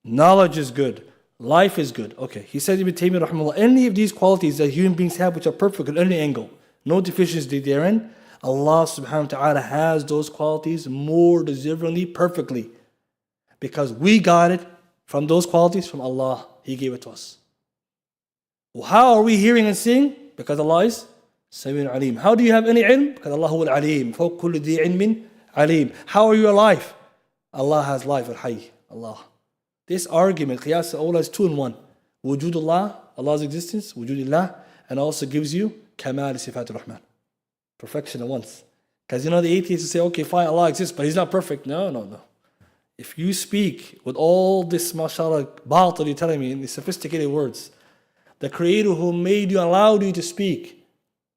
Knowledge is good. Life is good. Okay, he said, Ibn Taymiyyah rahimahullah, any of these qualities that human beings have which are perfect at any angle, no deficiency therein, Allah subhanahu wa ta'ala has those qualities more deservingly, perfectly. Because we got it from those qualities from Allah. He gave it to us. How are we hearing and seeing? Because Allah is Sami'un Alim. How do you have any ilm? Because Allah huwa al-Alim. فَوْقْ كُلِّ ذِي عِلْمٍ Alim. How are you alive? Allah has life, al-Hayy, Allah. This argument, Qiyas al-Awla, is 2 in 1. Wujudullah, Allah's existence, Wujudillah, and also gives you Kamal Sifat al-Rahman. Perfection at once. Because the atheists say, okay, fine, Allah exists, but He's not perfect. No. If you speak with all this, mashallah, batil you're telling me in these sophisticated words, the Creator who made you, allowed you to speak,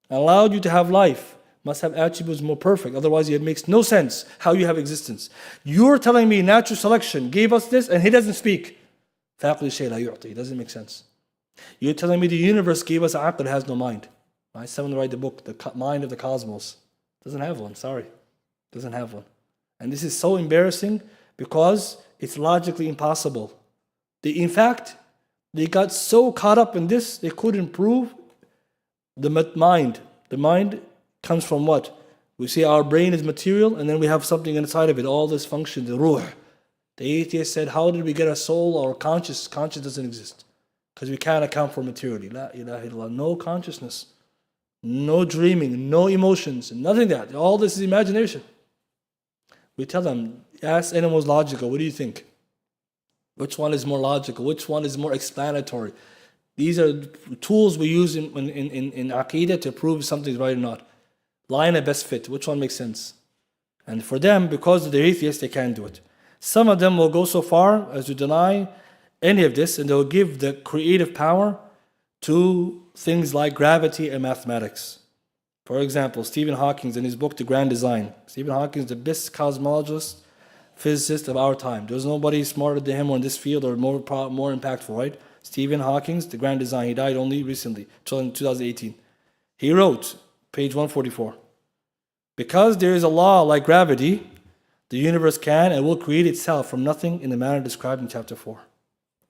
allowed you to have life, must have attributes more perfect. Otherwise, it makes no sense how you have existence. You're telling me natural selection gave us this and He doesn't speak. It doesn't make sense. You're telling me the universe gave us aql, it has no mind. Right? Someone write the book, The Mind of the Cosmos. Doesn't have one, sorry. Doesn't have one. And this is so embarrassing because it's logically impossible. In fact, they got so caught up in this, they couldn't prove the mind. The mind comes from what? We say our brain is material, and then we have something inside of it, all this function, the ruh. The atheist said, how did we get a soul or conscious? Conscious doesn't exist. Because we can't account for materiality. La ilaha illallah. No consciousness. No dreaming. No emotions. Nothing that. All this is imagination. We tell them, ask anyone who's logical, what do you think? Which one is more logical? Which one is more explanatory? These are tools we use in Aqidah to prove something is right or not. Line of best fit, which one makes sense? And for them, because they're atheists, they can't do it. Some of them will go so far as to deny any of this, and they'll give the creative power to things like gravity and mathematics. For example, Stephen Hawking in his book, The Grand Design. Stephen Hawking is the best cosmologist, physicist of our time. There's nobody smarter than him on this field or more impactful, right? Stephen Hawking, The Grand Design. He died only recently, in 2018. He wrote, page 144, because there is a law like gravity, the universe can and will create itself from nothing in the manner described in chapter 4.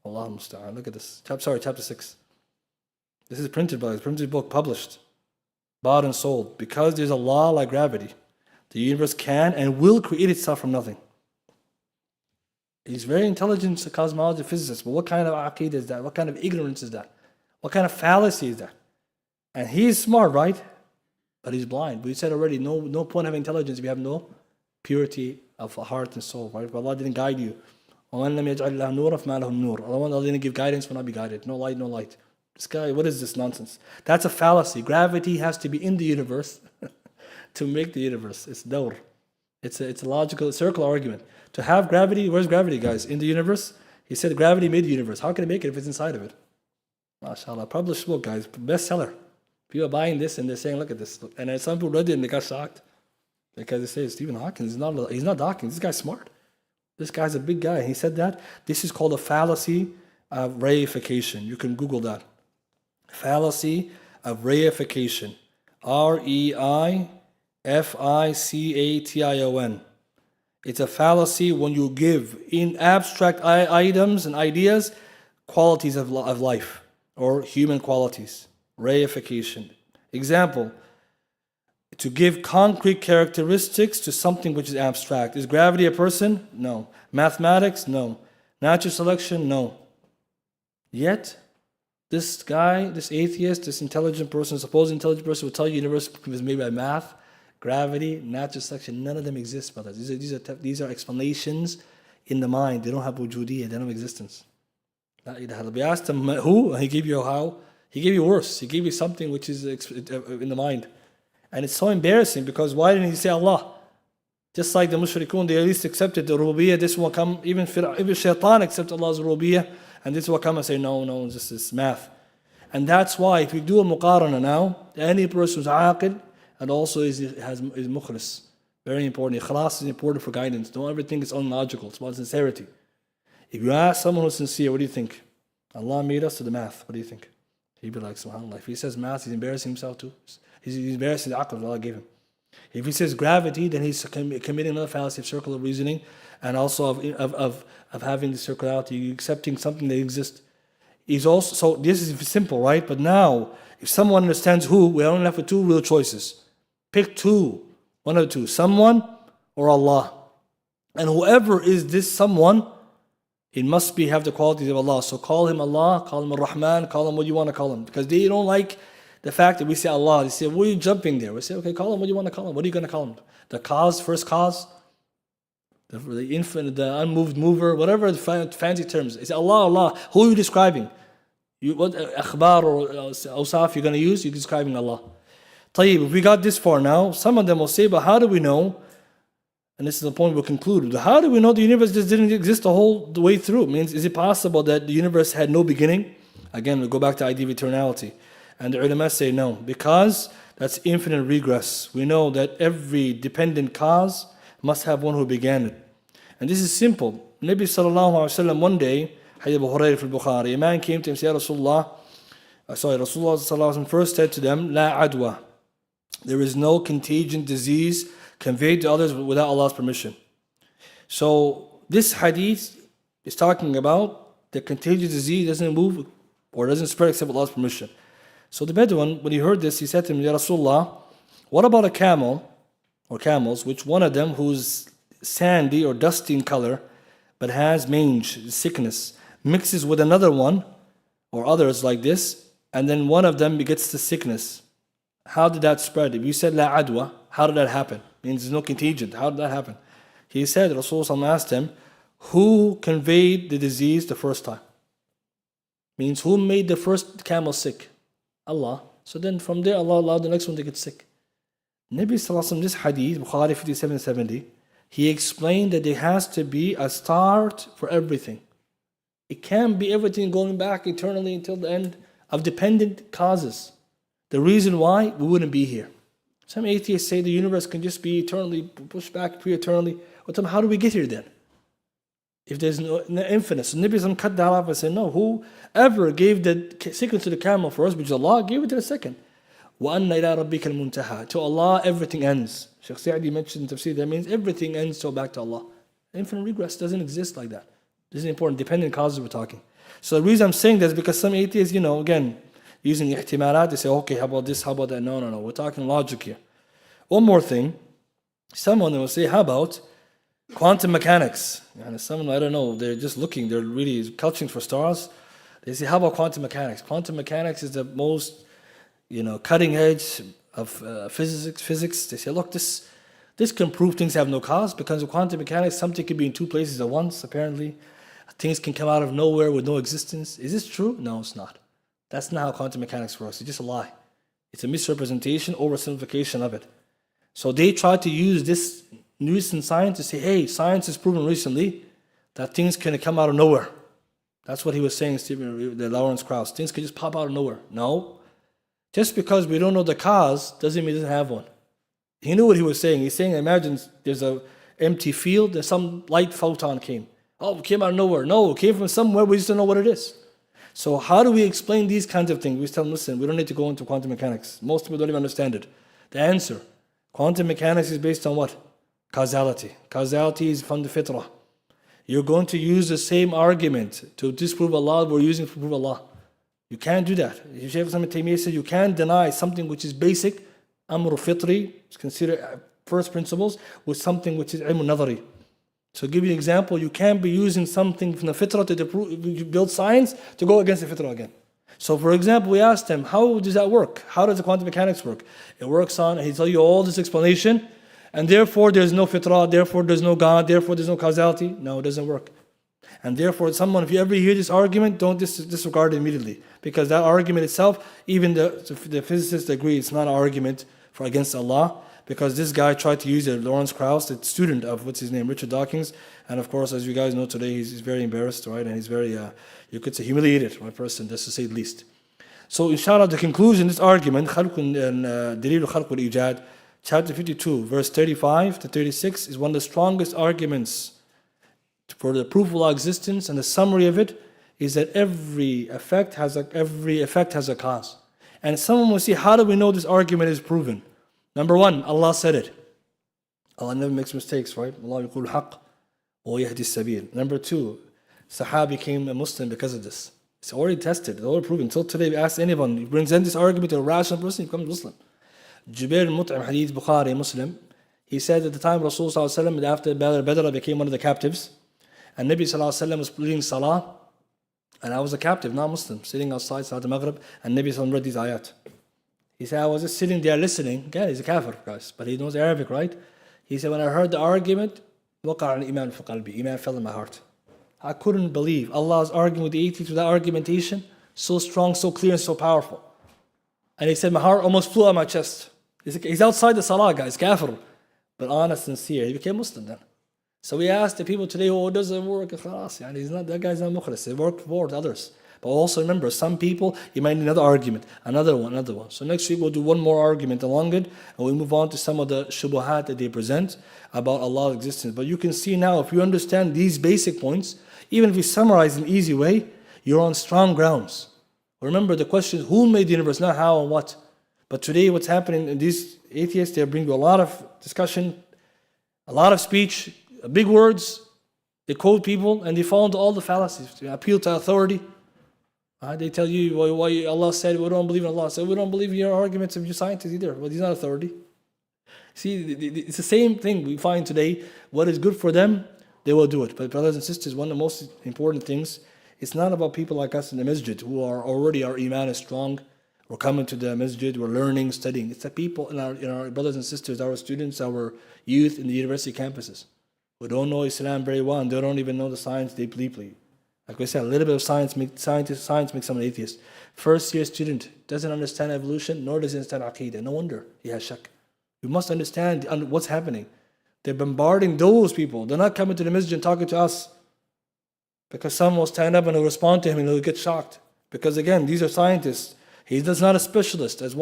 Allah musta'an. Look at this. Chapter 6. This is printed book, published, bought and sold. Because there's a law like gravity, the universe can and will create itself from nothing. He's very intelligent cosmologist, physicist, but what kind of aqeedah is that? What kind of ignorance is that? What kind of fallacy is that? And he's smart, right? But he's blind. We said already, no point having intelligence if you have no purity of heart and soul, right? But Allah didn't guide you. Allah didn't give guidance, will not be guided. No light, no light. This guy, what is this nonsense? That's a fallacy. Gravity has to be in the universe to make the universe. It's dawr. It's a logical circle argument. To have gravity, where's gravity, guys? In the universe? He said gravity made the universe. How can it make it if it's inside of it? MashaAllah. Published book, guys. Bestseller. People are buying this and they're saying, look at this. And then some people read it and they got shocked. Because they say, Stephen Hawking, he's not Hawking. This guy's smart. This guy's a big guy. He said that. This is called a fallacy of reification. You can Google that. Fallacy of reification. R-E-I-F-I-C-A-T-I-O-N. It's a fallacy when you give in abstract items and ideas qualities of life or human qualities. Reification. Example, to give concrete characteristics to something which is abstract. Is gravity a person? No. Mathematics? No. Natural selection? No. Yet, this guy, this atheist, this intelligent person, supposed intelligent person will tell you the universe was made by math, gravity, natural selection. None of them exist, brothers. These are explanations in the mind. They don't have wujudiyya. They don't have existence. We asked him who, and he gave you how. He gave you worse. He gave you something which is in the mind. And it's so embarrassing because why didn't he say Allah? Just like the mushrikun, they at least accepted the rububiyyah. This will come, even shaitan accepted Allah's rububiyyah. And this will come and say, no, this is math. And that's why if we do a muqarana now, any person who's aqil and also is mukhlis. Very important. Ikhlas is important for guidance. Don't ever think it's unlogical. It's about sincerity. If you ask someone who's sincere, what do you think? Allah made us to the math. What do you think? He'd be like, subhanAllah. If he says math, he's embarrassing himself too. He's embarrassing the aql that Allah gave him. If he says gravity, then he's committing another fallacy of circular reasoning and also of having the circularity, accepting something that exists. He's also, so this is simple, right? But now, if someone understands who, we're only left with two real choices. Pick two, one of the two, someone or Allah. And whoever is this someone, it must have the qualities of Allah. So call him Allah, call him Ar-Rahman, call him what you want to call him. Because they don't like the fact that we say Allah. They say, what are you jumping there? We say, okay, call him what you want to call him. What are you going to call him? The cause, first cause? The infinite, the unmoved mover, whatever the fancy terms. It's Allah, Allah. Who are you describing? What akhbar or awsaf you're going to use? You're describing Allah. Tayyib, if we got this far now, some of them will say, but how do we know? And this is the point we'll conclude. How do we know the universe just didn't exist the way through? It means, is it possible that the universe had no beginning? Again, we'll go back to the idea of eternality. And the ulama say no, because that's infinite regress. We know that every dependent cause must have one who began it. And this is simple. Nabi sallallahu alayhi wa sallam, one day, Hadith Abu Hurairah fil Bukhari, a man came to him and said, Rasulullah sallallahu alayhi wa sallam first said to them, La adwa. There is no contagion disease conveyed to others without Allah's permission. So this hadith is talking about the contagious disease doesn't move or doesn't spread except with Allah's permission. So the Bedouin, when he heard this, he said to him, Ya Rasulullah, what about a camel or camels, which one of them who's sandy or dusty in color, but has mange, sickness, mixes with another one or others like this, and then one of them gets the sickness. How did that spread? If you said La adwa, how did that happen? It means there's no contagion. How did that happen? He said, Rasulullah asked him, who conveyed the disease the first time? Means who made the first camel sick? Allah. So then from there, Allah allowed the next one to get sick. Nabi Sallallahu Alaihi Wasallam, this hadith, Bukhari 5770, he explained that there has to be a start for everything. It can't be everything going back eternally until the end of dependent causes. The reason why, we wouldn't be here. Some atheists say the universe can just be eternally pushed back pre-eternally. Well, how do we get here then? If there's no infinite. So Nabi Sallallahu cut that off and said, no, whoever gave the sickness to the camel first, which is Allah, gave it to the second. وَأَنَّ إِلَىٰ رَبِّكَ الْمُنْتَهَى. To Allah, everything ends. Shaykh Sa'di mentioned in Tafsir, that means everything ends so back to Allah. Infinite regress doesn't exist like that. This is important. Dependent causes we're talking. So the reason I'm saying this is because some atheists, again, using ihtimalat, they say, okay, how about this, how about that? No. We're talking logic here. One more thing. Someone will say, how about quantum mechanics? And someone, I don't know, they're just looking, they're really couching for stars. They say, how about quantum mechanics? Quantum mechanics is the most, cutting edge of physics. They say, look, this can prove things have no cause, because of quantum mechanics, something can be in two places at once, apparently. Things can come out of nowhere with no existence. Is this true? No, it's not. That's not how quantum mechanics works. It's just a lie. It's a misrepresentation, oversimplification of it. So they try to use this news in science to say, hey, science has proven recently that things can come out of nowhere. That's what he was saying, the Lawrence Krauss. Things can just pop out of nowhere. No. Just because we don't know the cause doesn't mean it doesn't have one. He knew what he was saying. He's saying, imagine there's an empty field and some light photon came. Oh, it came out of nowhere. No, it came from somewhere. We just don't know what it is. So how do we explain these kinds of things? We tell them, listen, we don't need to go into quantum mechanics. Most people don't even understand it. The answer, quantum mechanics is based on what? Causality. Causality is from the fitrah. You're going to use the same argument to disprove Allah we're using to prove Allah. You can't do that. Shaykh Ibn Taymiyyah said you can't deny something which is basic, amr fitri, consider first principles, with something which is ilm nadari. So give you an example, you can't be using something from the fitrah to build science to go against the fitrah again. So for example, we asked him, how does that work? How does the quantum mechanics work? It works on, he tell you all this explanation, and therefore there's no fitrah, therefore there's no God, therefore there's no causality. No, it doesn't work. And therefore, if you ever hear this argument, don't disregard it immediately. Because that argument itself, even the physicists agree it's not an argument for against Allah. Because this guy tried to use it, Lawrence Krauss, the student of, Richard Dawkins. And of course, as you guys know today, he's very embarrassed, right? And he's very, you could say, humiliated, right, person, just to say the least. So inshallah, the conclusion, this argument, Dalil Khalq al-Ijad, chapter 52, verse 35 to 36, is one of the strongest arguments for the proof of Allah's existence, and the summary of it is that every effect has a cause. And someone will say, how do we know this argument is proven? Number one, Allah said it. Allah never makes mistakes, right? Allah yaqul haqq wa yahdi sabil. Number two, Sahaba became a Muslim because of this. It's already tested, it's already proven. Until today, we ask anyone, he brings in this argument to a rational person, he becomes Muslim. Jubair al-Mut'im, Hadith Bukhari, Muslim, he said at the time Rasulullah after Badr became one of the captives, and Nabi Sallallahu Alaihi Wasallam was leading Salah, and I was a captive, not Muslim, sitting outside Salat al-Maghrib, and Nabi Sallallahu Alaihi Wasallam read these ayat. He said, I was just sitting there listening. Again, he's a kafir, guys, but he knows Arabic, right? He said, when I heard the argument, وَقَعَ الْإِيمَانُ فِي قَلْبِي, Iman fell in my heart. I couldn't believe Allah is arguing with the atheists with that argumentation, so strong, so clear, and so powerful. And he said, my heart almost flew out of my chest. He's outside the Salah, guys, kafir, but honest, sincere. He became Muslim then. So we asked the people today, oh, it doesn't work. He's not, that guy's not mukhlis. They work for others. But also remember, some people, you might need another argument, another one. So next week we'll do one more argument along it, and we'll move on to some of the shubuhat that they present about Allah's existence. But you can see now, if you understand these basic points, even if you summarize in an easy way, you're on strong grounds. Remember, the question is, who made the universe, not how and what. But today what's happening in these atheists, they bring you a lot of discussion, a lot of speech, big words, they quote people, and they fall into all the fallacies. They appeal to authority. They tell you why Allah said, we don't believe in Allah. So we don't believe in your arguments of your scientists either. Well, he's not authority. See, it's the same thing we find today. What is good for them, they will do it. But brothers and sisters, one of the most important things, it's not about people like us in the masjid who are already, our iman is strong. We're coming to the masjid, we're learning, studying. It's the people in our brothers and sisters, our students, our youth in the university campuses, who don't know Islam very well and they don't even know the science deeply. Like I said, a little bit of science makes someone an atheist. First year student doesn't understand evolution, nor does he understand Aqidah. No wonder he has shak. We must understand what's happening. They're bombarding those people. They're not coming to the masjid and talking to us. Because someone will stand up and will respond to him and he'll get shocked. Because again, these are scientists. He's not a specialist. As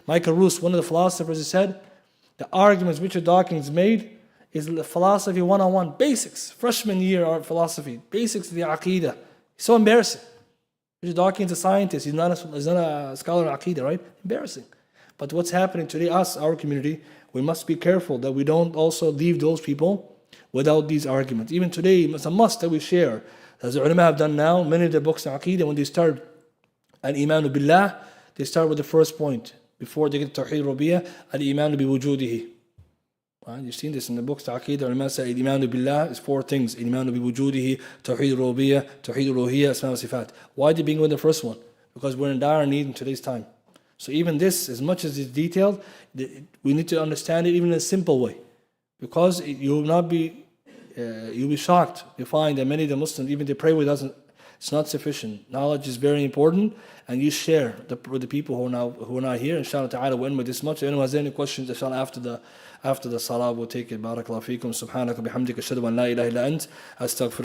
Michael Roos, one of the philosophers, he said, the arguments Richard Dawkins made is the philosophy 101, basics, freshman year art philosophy, basics of the Aqidah. It's so embarrassing. Richard Dawkins is a scientist, he's not a scholar of Aqidah, right? Embarrassing. But what's happening today, our community, we must be careful that we don't also leave those people without these arguments. Even today, it's a must that we share. As the ulama have done now, many of the books in Aqidah, when they start Al-Iman Billah, they start with the first point. Before they get to Tawheed Rubiyyah, Al-Iman bi wujudihi. You've seen this in the books, Aqidah. Ulama say Al-Iman Billah is 4 things. Al-Iman bi wujudihi, Tawheed Rubiyyah, Tawheed Uluhiyyah, Asma wa Sifat. Why did they begin with the first one? Because we're in dire need in today's time. So even this, as much as it's detailed, we need to understand it even in a simple way. Because you'll be shocked to find that many of the Muslims, even they pray with us, it's not sufficient. Knowledge is very important, and you share with the people who are not here. Inshallah ta'ala, we'll end with this much. If anyone has any questions, inshallah, after the salah, we'll take it. Barakallahu feekum. Subhanaka bihamdika ashhadu an la ilaha illa ant. Astaghfirullah.